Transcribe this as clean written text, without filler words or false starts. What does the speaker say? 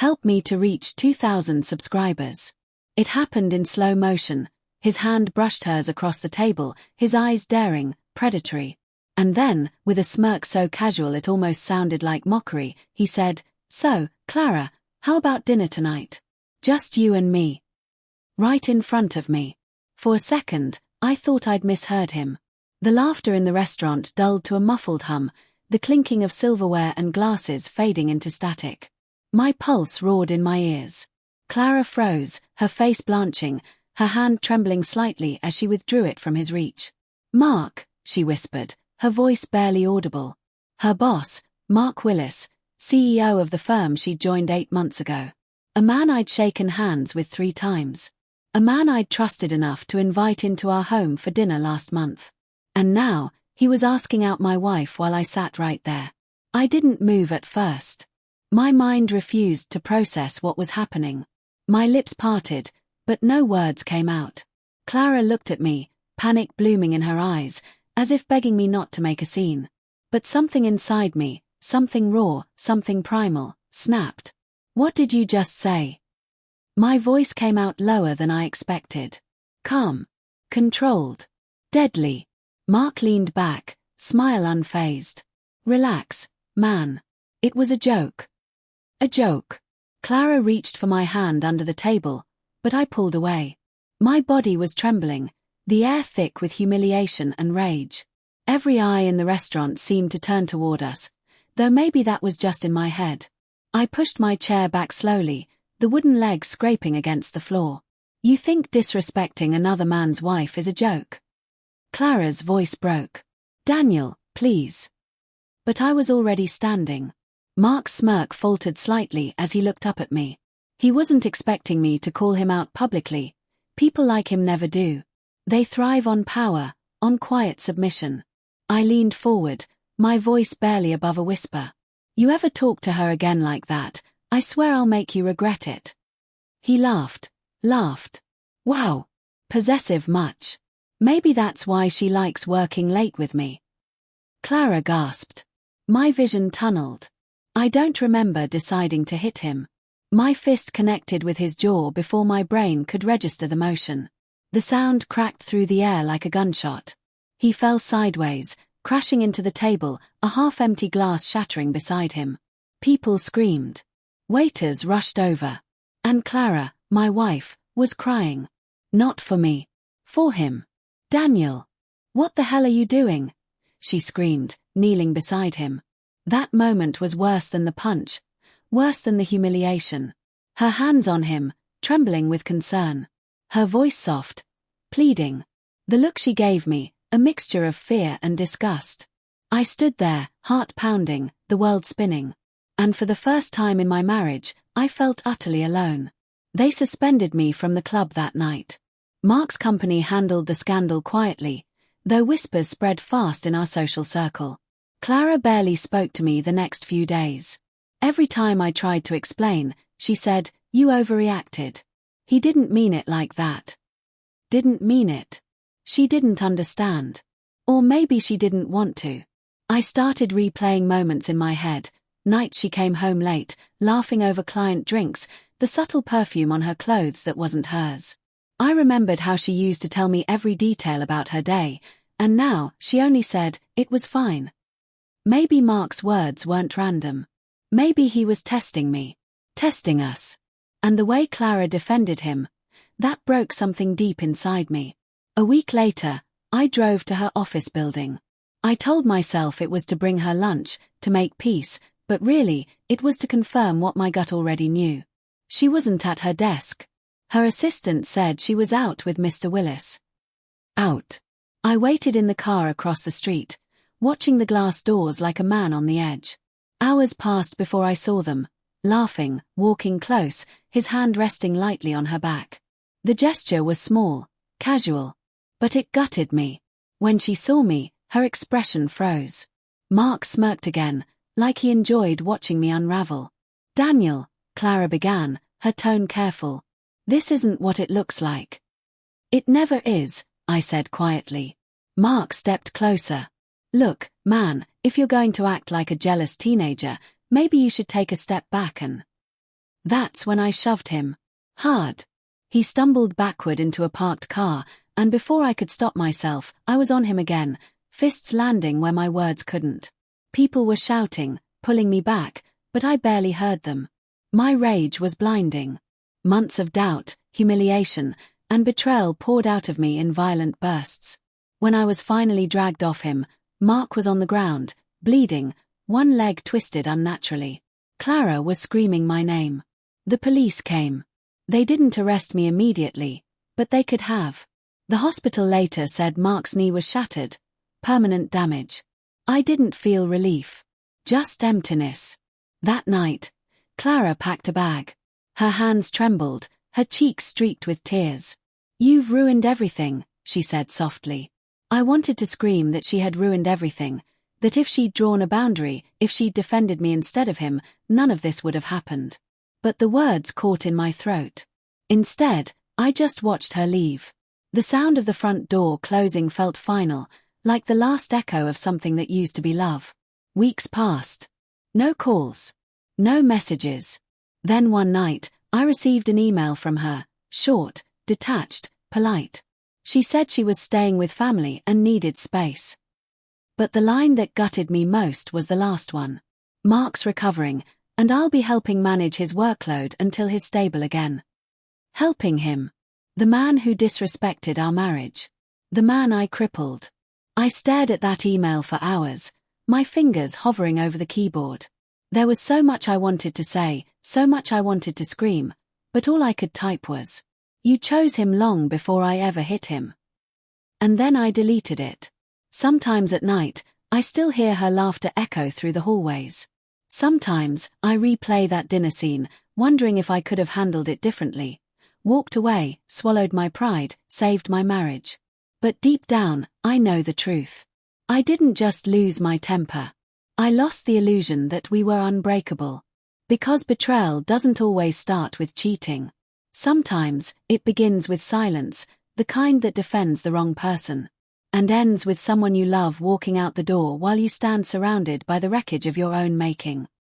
Help me to reach 2,000 subscribers. It happened in slow motion. His hand brushed hers across the table, his eyes daring, predatory. And then, with a smirk so casual it almost sounded like mockery, he said, "So, Clara, how about dinner tonight? Just you and me." Right in front of me. For a second, I thought I'd misheard him. The laughter in the restaurant dulled to a muffled hum, the clinking of silverware and glasses fading into static. My pulse roared in my ears. Clara froze, her face blanching, her hand trembling slightly as she withdrew it from his reach. "Mark," she whispered, her voice barely audible. Her boss, Mark Willis, CEO of the firm she'd joined 8 months ago. A man I'd shaken hands with 3 times. A man I'd trusted enough to invite into our home for dinner last month. And now, he was asking out my wife while I sat right there. I didn't move at first. My mind refused to process what was happening. My lips parted, but no words came out. Clara looked at me, panic blooming in her eyes, as if begging me not to make a scene. But something inside me, something raw, something primal, snapped. "What did you just say?" My voice came out lower than I expected. Calm. Controlled. Deadly. Mark leaned back, smile unfazed. "Relax, man. It was a joke." A joke. Clara reached for my hand under the table, but I pulled away. My body was trembling, the air thick with humiliation and rage. Every eye in the restaurant seemed to turn toward us, though maybe that was just in my head. I pushed my chair back slowly, the wooden leg scraping against the floor. "You think disrespecting another man's wife is a joke?" Clara's voice broke. "Daniel, please." But I was already standing. Mark's smirk faltered slightly as he looked up at me. He wasn't expecting me to call him out publicly. People like him never do. They thrive on power, on quiet submission. I leaned forward, my voice barely above a whisper. "You ever talk to her again like that, I swear I'll make you regret it." He laughed. "Wow. Possessive much. Maybe that's why she likes working late with me." Clara gasped. My vision tunneled. I don't remember deciding to hit him. My fist connected with his jaw before my brain could register the motion. The sound cracked through the air like a gunshot. He fell sideways, crashing into the table, a half-empty glass shattering beside him. People screamed. Waiters rushed over. And Clara, my wife, was crying. Not for me. For him. "Daniel! What the hell are you doing?" she screamed, kneeling beside him. That moment was worse than the punch, worse than the humiliation. Her hands on him, trembling with concern. Her voice soft, pleading. The look she gave me, a mixture of fear and disgust. I stood there, heart pounding, the world spinning. And for the first time in my marriage, I felt utterly alone. They suspended me from the club that night. Mark's company handled the scandal quietly, though whispers spread fast in our social circle. Clara barely spoke to me the next few days. Every time I tried to explain, she said, "You overreacted. He didn't mean it like that." Didn't mean it. She didn't understand. Or maybe she didn't want to. I started replaying moments in my head, nights she came home late, laughing over client drinks, the subtle perfume on her clothes that wasn't hers. I remembered how she used to tell me every detail about her day, and now she only said, "It was fine." Maybe Mark's words weren't random. Maybe he was testing me. Testing us. And the way Clara defended him, that broke something deep inside me. A week later, I drove to her office building. I told myself it was to bring her lunch, to make peace, but really, it was to confirm what my gut already knew. She wasn't at her desk. Her assistant said she was out with Mr. Willis. Out. I waited in the car across the street, watching the glass doors like a man on the edge. Hours passed before I saw them, laughing, walking close, his hand resting lightly on her back. The gesture was small, casual, but it gutted me. When she saw me, her expression froze. Mark smirked again, like he enjoyed watching me unravel. "Daniel," Clara began, her tone careful. "This isn't what it looks like." "It never is," I said quietly. Mark stepped closer. "Look, man, if you're going to act like a jealous teenager, maybe you should take a step back and..." That's when I shoved him. Hard. He stumbled backward into a parked car, and before I could stop myself, I was on him again, fists landing where my words couldn't. People were shouting, pulling me back, but I barely heard them. My rage was blinding. Months of doubt, humiliation, and betrayal poured out of me in violent bursts. When I was finally dragged off him, Mark was on the ground, bleeding, one leg twisted unnaturally. Clara was screaming my name. The police came. They didn't arrest me immediately, but they could have. The hospital later said Mark's knee was shattered, permanent damage. I didn't feel relief, just emptiness. That night, Clara packed a bag. Her hands trembled, her cheeks streaked with tears. "You've ruined everything," she said softly. I wanted to scream that she had ruined everything, that if she'd drawn a boundary, if she'd defended me instead of him, none of this would have happened. But the words caught in my throat. Instead, I just watched her leave. The sound of the front door closing felt final, like the last echo of something that used to be love. Weeks passed. No calls. No messages. Then one night, I received an email from her, short, detached, polite. She said she was staying with family and needed space. But the line that gutted me most was the last one. "Mark's recovering, and I'll be helping manage his workload until he's stable again." Helping him. The man who disrespected our marriage. The man I crippled. I stared at that email for hours, my fingers hovering over the keyboard. There was so much I wanted to say, so much I wanted to scream, but all I could type was, "You chose him long before I ever hit him." And then I deleted it. Sometimes at night, I still hear her laughter echo through the hallways. Sometimes, I replay that dinner scene, wondering if I could have handled it differently. Walked away, swallowed my pride, saved my marriage. But deep down, I know the truth. I didn't just lose my temper. I lost the illusion that we were unbreakable. Because betrayal doesn't always start with cheating. Sometimes, it begins with silence, the kind that defends the wrong person. And ends with someone you love walking out the door while you stand surrounded by the wreckage of your own making.